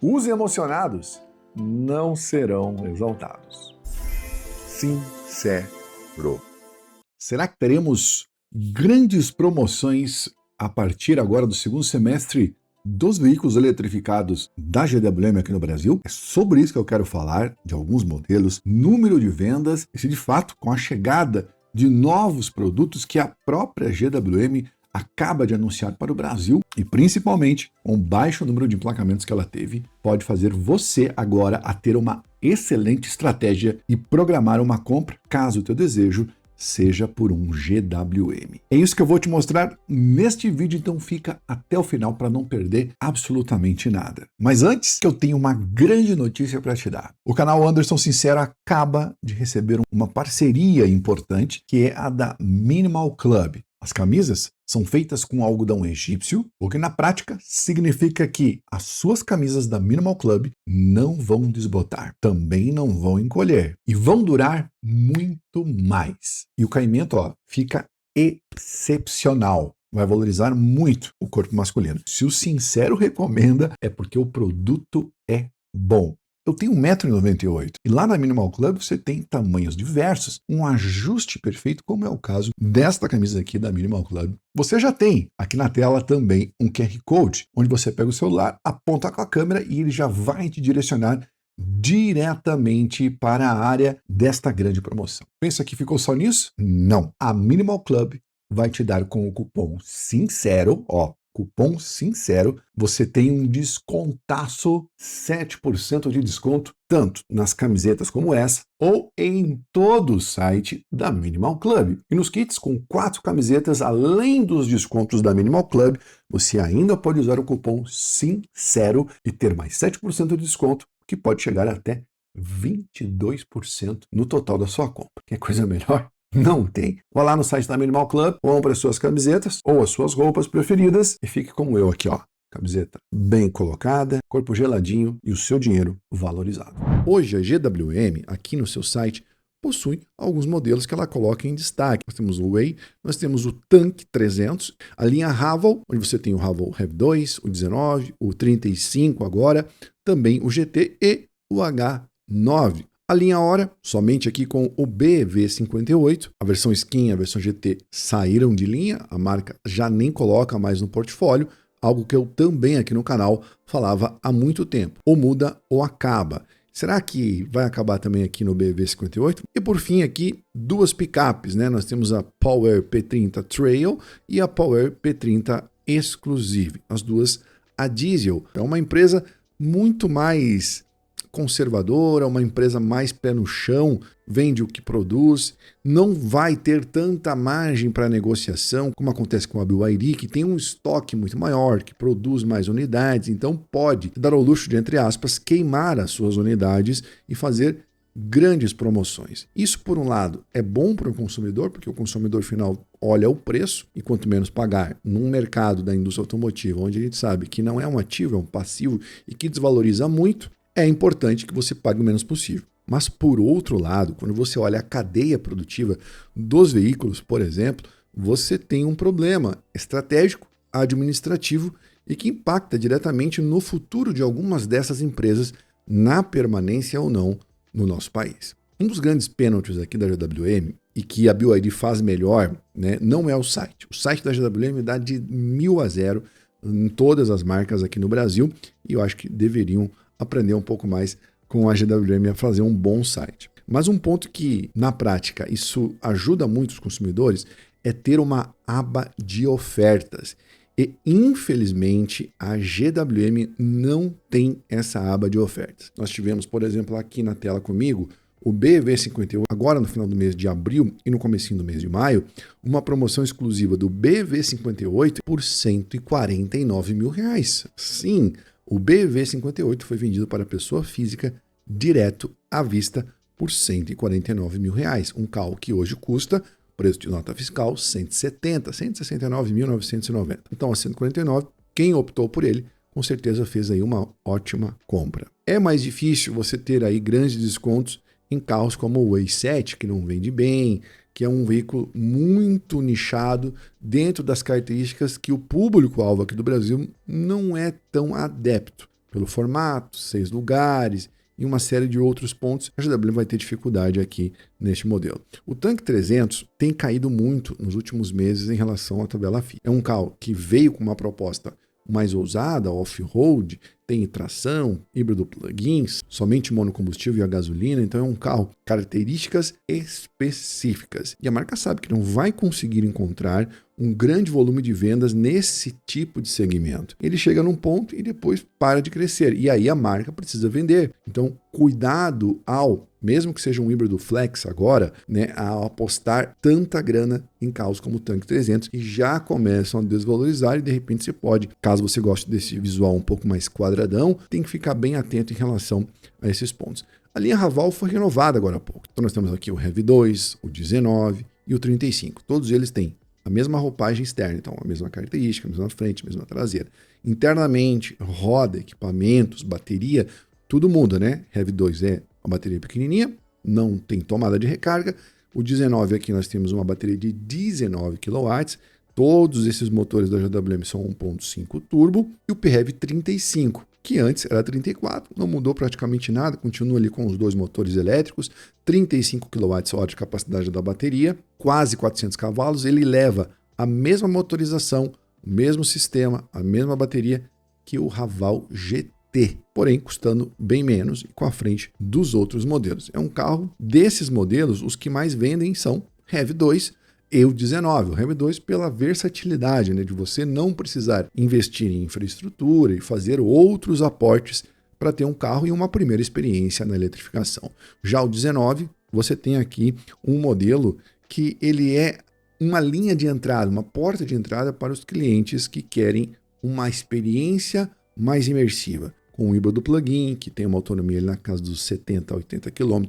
Os emocionados não serão exaltados. Sincero. Será que teremos grandes promoções a partir agora do segundo semestre dos veículos eletrificados da GWM aqui no Brasil? É sobre isso que eu quero falar, de alguns modelos, número de vendas e se de fato com a chegada de novos produtos que a própria GWM acaba de anunciar para o Brasil e principalmente com o baixo número de emplacamentos que ela teve, pode fazer você agora a ter uma excelente estratégia e programar uma compra, caso o teu desejo seja por um GWM. É isso que eu vou te mostrar neste vídeo, então fica até o final para não perder absolutamente nada. Mas antes, eu tenho uma grande notícia para te dar. O canal Anderson Sincero acaba de receber uma parceria importante, que é a da Minimal Club. As camisas são feitas com algodão egípcio, o que na prática significa que as suas camisas da Minimal Club não vão desbotar, também não vão encolher e vão durar muito mais. E o caimento, fica excepcional. Vai valorizar muito o corpo masculino. Se o Sincero recomenda, é porque o produto é bom. Eu tenho 1,98 m e lá na Minimal Club você tem tamanhos diversos, um ajuste perfeito, como é o caso desta camisa aqui da Minimal Club. Você já tem aqui na tela também um QR Code, onde você pega o celular, aponta com a câmera e ele já vai te direcionar diretamente para a área desta grande promoção. Pensa que ficou só nisso? Não. A Minimal Club vai te dar com o cupom SINCERO, cupom SINCERO, você tem um descontaço, 7% de desconto, tanto nas camisetas como essa, ou em todo o site da Minimal Club. E nos kits com 4 camisetas, além dos descontos da Minimal Club, você ainda pode usar o cupom SINCERO e ter mais 7% de desconto, que pode chegar até 22% no total da sua compra. Quer coisa melhor? Não tem. Vá lá no site da Minimal Club, compre as suas camisetas ou as suas roupas preferidas e fique como eu aqui, camiseta bem colocada, corpo geladinho e o seu dinheiro valorizado. Hoje a GWM, aqui no seu site, possui alguns modelos que ela coloca em destaque. Nós temos o Way, nós temos o Tank 300, a linha Haval, onde você tem o Haval Rev 2, o 19, o 35 agora, também o GT e o H9. A linha Hora, somente aqui com o BV58, a versão Skin e a versão GT saíram de linha, a marca já nem coloca mais no portfólio, algo que eu também aqui no canal falava há muito tempo. Ou muda ou acaba. Será que vai acabar também aqui no BV58? E por fim aqui, duas picapes, né? Nós temos a Power P30 Trail e a Power P30 Exclusive. As duas a diesel. É uma empresa muito mais conservadora, uma empresa mais pé no chão, vende o que produz, não vai ter tanta margem para negociação, como acontece com a BYD, que tem um estoque muito maior, que produz mais unidades, então pode dar ao luxo de, entre aspas, queimar as suas unidades e fazer grandes promoções. Isso, por um lado, é bom para o consumidor, porque o consumidor final olha o preço e quanto menos pagar num mercado da indústria automotiva, onde a gente sabe que não é um ativo, é um passivo e que desvaloriza muito, é importante que você pague o menos possível. Mas, por outro lado, quando você olha a cadeia produtiva dos veículos, por exemplo, você tem um problema estratégico, administrativo e que impacta diretamente no futuro de algumas dessas empresas na permanência ou não no nosso país. Um dos grandes pênaltis aqui da GWM e que a BYD faz melhor, né, não é o site. O site da GWM dá de 1000 a 0 em todas as marcas aqui no Brasil e eu acho que deveriam aprender um pouco mais com a GWM a fazer um bom site. Mas um ponto que, na prática, isso ajuda muito os consumidores é ter uma aba de ofertas. E, infelizmente, a GWM não tem essa aba de ofertas. Nós tivemos, por exemplo, aqui na tela comigo, o BV58, agora no final do mês de abril e no comecinho do mês de maio, uma promoção exclusiva do BV58 por R$149 mil. Sim, o BV58 foi vendido para pessoa física direto à vista por R$149 mil. Um carro que hoje custa, preço de nota fiscal, 169.990. Então, a 149, quem optou por ele, com certeza fez aí uma ótima compra. É mais difícil você ter aí grandes descontos em carros como o i7, que não vende bem, que é um veículo muito nichado dentro das características que o público-alvo aqui do Brasil não é tão adepto. pelo formato, 6 lugares e uma série de outros pontos, a GW vai ter dificuldade aqui neste modelo. O Tank 300 tem caído muito nos últimos meses em relação à tabela FIA. É um carro que veio com uma proposta mais ousada, off-road, tem tração, híbrido plug-ins, somente monocombustível e a gasolina, então é um carro características específicas. E a marca sabe que não vai conseguir encontrar um grande volume de vendas nesse tipo de segmento. Ele chega num ponto e depois para de crescer. E aí a marca precisa vender. Então, cuidado mesmo que seja um híbrido flex agora, né, ao apostar tanta grana em carros como o Tank 300, que já começam a desvalorizar e de repente você pode, caso você goste desse visual um pouco mais quadradão, tem que ficar bem atento em relação a esses pontos. A linha Raval foi renovada agora há pouco. Então nós temos aqui o Rev 2, o 19 e o 35. Todos eles têm a mesma roupagem externa, então a mesma característica, a mesma frente, a mesma traseira. Internamente, roda, equipamentos, bateria, tudo muda, né? Rev 2 é uma bateria pequenininha, não tem tomada de recarga. O 19 aqui nós temos uma bateria de 19 kW. Todos esses motores da JWM são 1.5 turbo. E o PHEV 35, que antes era 34, não mudou praticamente nada, continua ali com os dois motores elétricos, 35 kWh de capacidade da bateria, quase 400 cavalos. Ele leva a mesma motorização, o mesmo sistema, a mesma bateria que o Raval GT, porém custando bem menos e com a frente dos outros modelos. É um carro desses modelos, os que mais vendem são Rev 2 e o 19. O Rev 2 pela versatilidade, né, de você não precisar investir em infraestrutura e fazer outros aportes para ter um carro e uma primeira experiência na eletrificação. Já o 19, você tem aqui um modelo que ele é uma linha de entrada, uma porta de entrada para os clientes que querem uma experiência mais imersiva, com um híbrido plug-in, que tem uma autonomia ali na casa dos 70 a 80 km,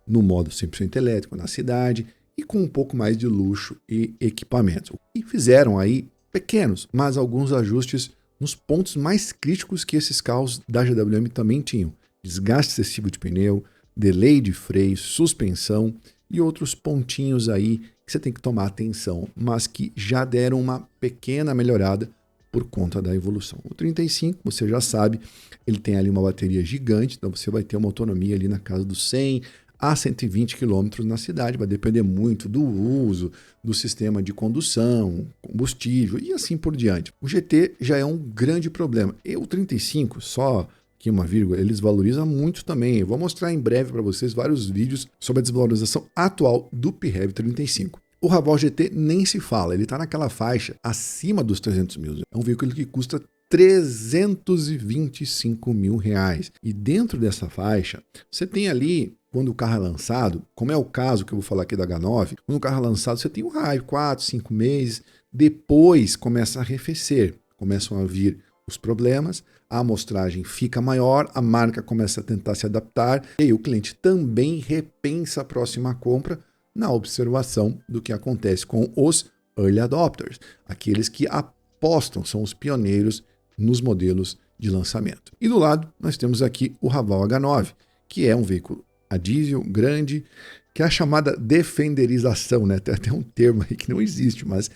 no modo 100% elétrico na cidade, e com um pouco mais de luxo e equipamento. E fizeram aí pequenos, mas alguns ajustes nos pontos mais críticos que esses carros da GWM também tinham. Desgaste excessivo de pneu, delay de freio, suspensão e outros pontinhos aí que você tem que tomar atenção, mas que já deram uma pequena melhorada por conta da evolução. O 35, você já sabe, ele tem ali uma bateria gigante, então você vai ter uma autonomia ali na casa dos 100 a 120 km na cidade, vai depender muito do uso, do sistema de condução, combustível e assim por diante. O GT já é um grande problema. E o 35, só aqui uma vírgula, eles valorizam muito também. Eu vou mostrar em breve para vocês vários vídeos sobre a desvalorização atual do PHEV 35. O Raval GT nem se fala, ele está naquela faixa acima dos 300 mil. É um veículo que custa 325 mil reais. E dentro dessa faixa, você tem ali, quando o carro é lançado, como é o caso que eu vou falar aqui da H9, quando o carro é lançado, você tem um raio, 4, 5 meses, depois começa a arrefecer, começam a vir os problemas, a amostragem fica maior, a marca começa a tentar se adaptar, e aí o cliente também repensa a próxima compra na observação do que acontece com os early adopters, aqueles que apostam, são os pioneiros nos modelos de lançamento. E do lado, nós temos aqui o Raval H9, que é um veículo a diesel grande, que é a chamada defenderização, né? Tem até um termo aí que não existe, mas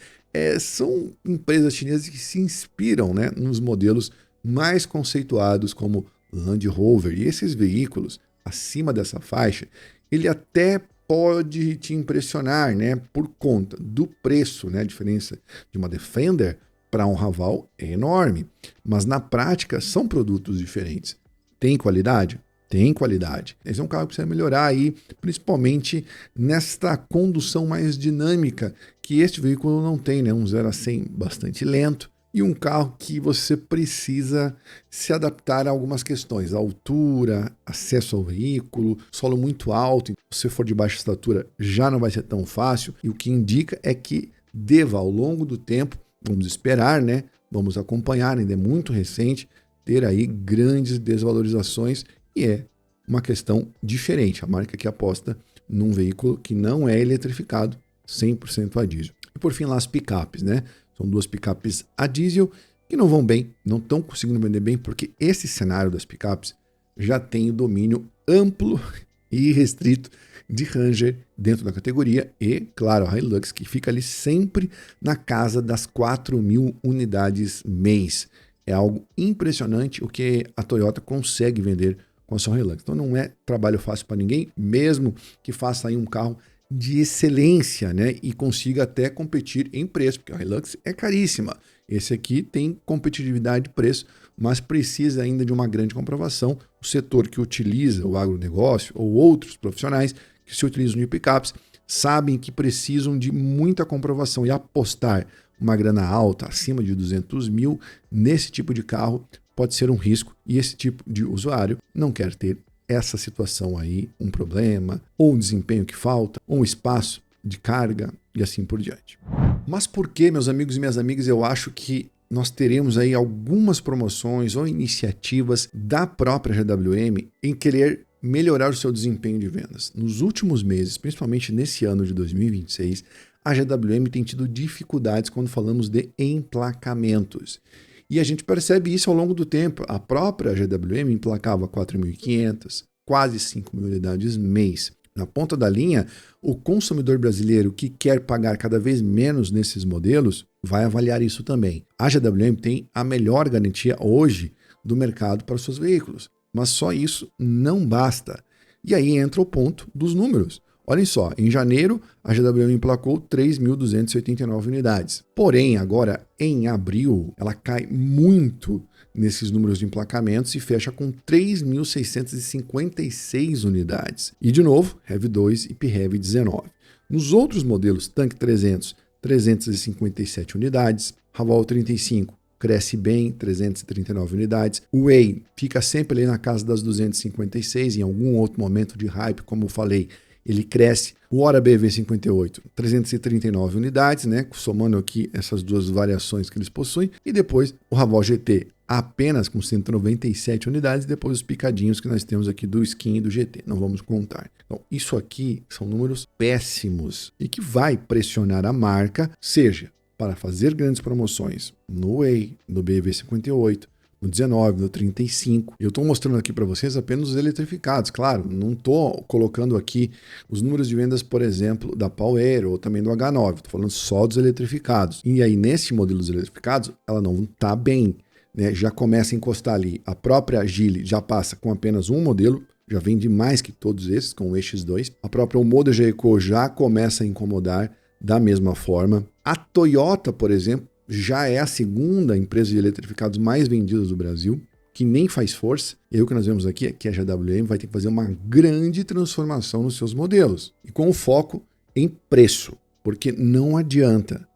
são empresas chinesas que se inspiram, né, nos modelos mais conceituados como Land Rover. E esses veículos, acima dessa faixa, ele até pode te impressionar, né, por conta do preço, né? A diferença de uma Defender para um Raval é enorme, mas na prática são produtos diferentes. Tem qualidade? Tem qualidade. Esse é um carro que precisa melhorar aí, principalmente nesta condução mais dinâmica que este veículo não tem, né? Um 0 a 100 bastante lento e um carro que você precisa se adaptar a algumas questões. A altura, acesso ao veículo, solo muito alto. Se você for de baixa estatura já não vai ser tão fácil e o que indica é que deva ao longo do tempo, vamos esperar, né? Vamos acompanhar, ainda é muito recente, ter aí grandes desvalorizações. E é uma questão diferente. A marca que aposta num veículo que não é eletrificado, 100% a diesel. E por fim lá as picapes, né? São duas picapes a diesel que não vão bem, não estão conseguindo vender bem, porque esse cenário das picapes já tem o domínio amplo e restrito de Ranger dentro da categoria e, claro, a Hilux, que fica ali sempre na casa das 4.000 unidades mês. É algo impressionante o que a Toyota consegue vender com a sua Hilux. Então não é trabalho fácil para ninguém, mesmo que faça aí um carro de excelência, né? E consiga até competir em preço, porque a Hilux é caríssima. Esse aqui tem competitividade de preço, mas precisa ainda de uma grande comprovação. O setor que utiliza o agronegócio ou outros profissionais que se utilizam de picapes sabem que precisam de muita comprovação, e apostar uma grana alta, acima de 200 mil, nesse tipo de carro pode ser um risco, e esse tipo de usuário não quer ter essa situação aí, um problema, ou um desempenho que falta, ou um espaço de carga e assim por diante. Mas por que, meus amigos e minhas amigas, eu acho que nós teremos aí algumas promoções ou iniciativas da própria GWM em querer melhorar o seu desempenho de vendas? Nos últimos meses, principalmente nesse ano de 2026, a GWM tem tido dificuldades quando falamos de emplacamentos. E a gente percebe isso ao longo do tempo. A própria GWM emplacava 4.500, quase 5.000 unidades mês. Na ponta da linha, o consumidor brasileiro que quer pagar cada vez menos nesses modelos vai avaliar isso também. A GWM tem a melhor garantia hoje do mercado para os seus veículos, mas só isso não basta. E aí entra o ponto dos números. Olhem só, em janeiro, a GWM emplacou 3.289 unidades. Porém, agora, em abril, ela cai muito nesses números de emplacamentos e fecha com 3.656 unidades. E, de novo, REV2 e PHEV 19. Nos outros modelos, Tanque 300, 357 unidades. Raval 35, cresce bem, 339 unidades. O Way fica sempre ali na casa das 256, em algum outro momento de hype, como eu falei, ele cresce. O Hora BV58, 339 unidades, né? Somando aqui essas duas variações que eles possuem. E depois o Raval GT, apenas com 197 unidades. Depois os picadinhos que nós temos aqui do Skin e do GT. Não vamos contar. Então, isso aqui são números péssimos e que vai pressionar a marca, seja para fazer grandes promoções no Way, no BV58, no 19, no 35. Eu estou mostrando aqui para vocês apenas os eletrificados. Claro, não estou colocando aqui os números de vendas, por exemplo, da Power ou também do H9. Estou falando só dos eletrificados. E aí, nesse modelo dos eletrificados, ela não está bem, né? Já começa a encostar ali. A própria Geely já passa com apenas um modelo, já vende mais que todos esses, com o EX2. A própria Omoda Jayco já começa a incomodar da mesma forma. A Toyota, por exemplo, já é a segunda empresa de eletrificados mais vendidas do Brasil, que nem faz força. E aí o que nós vemos aqui é que a GWM vai ter que fazer uma grande transformação nos seus modelos, e com o foco em preço, porque não adianta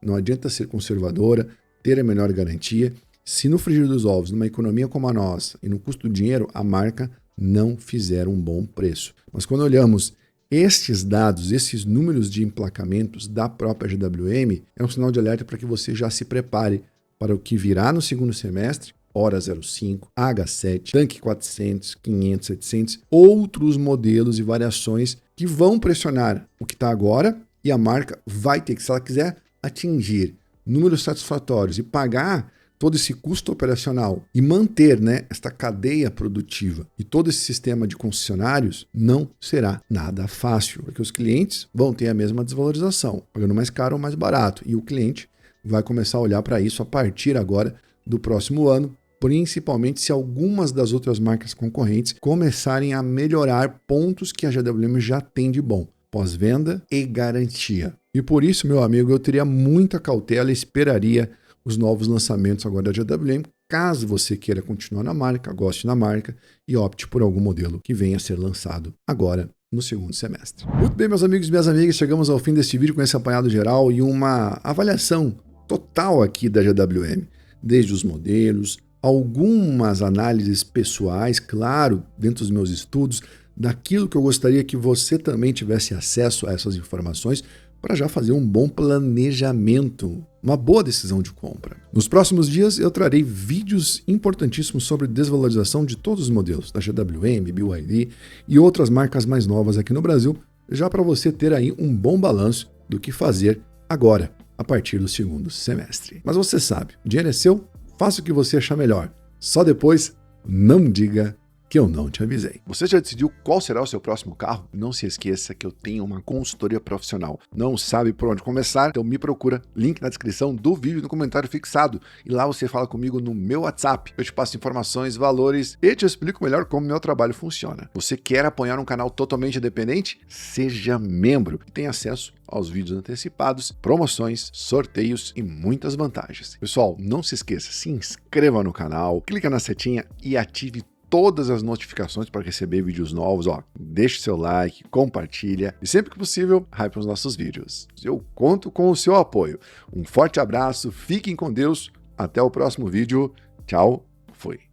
ser conservadora, ter a melhor garantia, se no frigir dos ovos, numa economia como a nossa e no custo do dinheiro, a marca não fizer um bom preço. Mas quando olhamos estes dados, esses números de emplacamentos da própria GWM, é um sinal de alerta para que você já se prepare para o que virá no segundo semestre, Hora 05, H7, Tanque 400, 500, 700, outros modelos e variações que vão pressionar o que está agora, e a marca vai ter que, se ela quiser atingir números satisfatórios e pagar todo esse custo operacional e manter, né, esta cadeia produtiva e todo esse sistema de concessionários, não será nada fácil, porque os clientes vão ter a mesma desvalorização, pagando mais caro ou mais barato, e o cliente vai começar a olhar para isso a partir agora do próximo ano, principalmente se algumas das outras marcas concorrentes começarem a melhorar pontos que a GWM já tem de bom, pós-venda e garantia. E por isso, meu amigo, eu teria muita cautela e esperaria os novos lançamentos agora da GWM, caso você queira continuar na marca, goste da marca e opte por algum modelo que venha a ser lançado agora no segundo semestre. Muito bem, meus amigos e minhas amigas, chegamos ao fim deste vídeo com esse apanhado geral e uma avaliação total aqui da GWM, desde os modelos, algumas análises pessoais, claro, dentro dos meus estudos, daquilo que eu gostaria que você também tivesse acesso a essas informações, para já fazer um bom planejamento, uma boa decisão de compra. Nos próximos dias eu trarei vídeos importantíssimos sobre desvalorização de todos os modelos, da GWM, BYD e outras marcas mais novas aqui no Brasil, já para você ter aí um bom balanço do que fazer agora, a partir do segundo semestre. Mas você sabe, o dinheiro é seu, faça o que você achar melhor. Só depois, não diga que eu não te avisei. Você já decidiu qual será o seu próximo carro? Não se esqueça que eu tenho uma consultoria profissional. Não sabe por onde começar? Então me procura, link na descrição do vídeo no comentário fixado. E lá você fala comigo no meu WhatsApp. Eu te passo informações, valores e te explico melhor como meu trabalho funciona. Você quer apoiar um canal totalmente independente? Seja membro e tenha acesso aos vídeos antecipados, promoções, sorteios e muitas vantagens. Pessoal, não se esqueça, se inscreva no canal, clica na setinha e ative todas as notificações para receber vídeos novos. Deixe seu like, compartilha e sempre que possível, hype os nossos vídeos. Eu conto com o seu apoio. Um forte abraço, fiquem com Deus, até o próximo vídeo. Tchau, fui.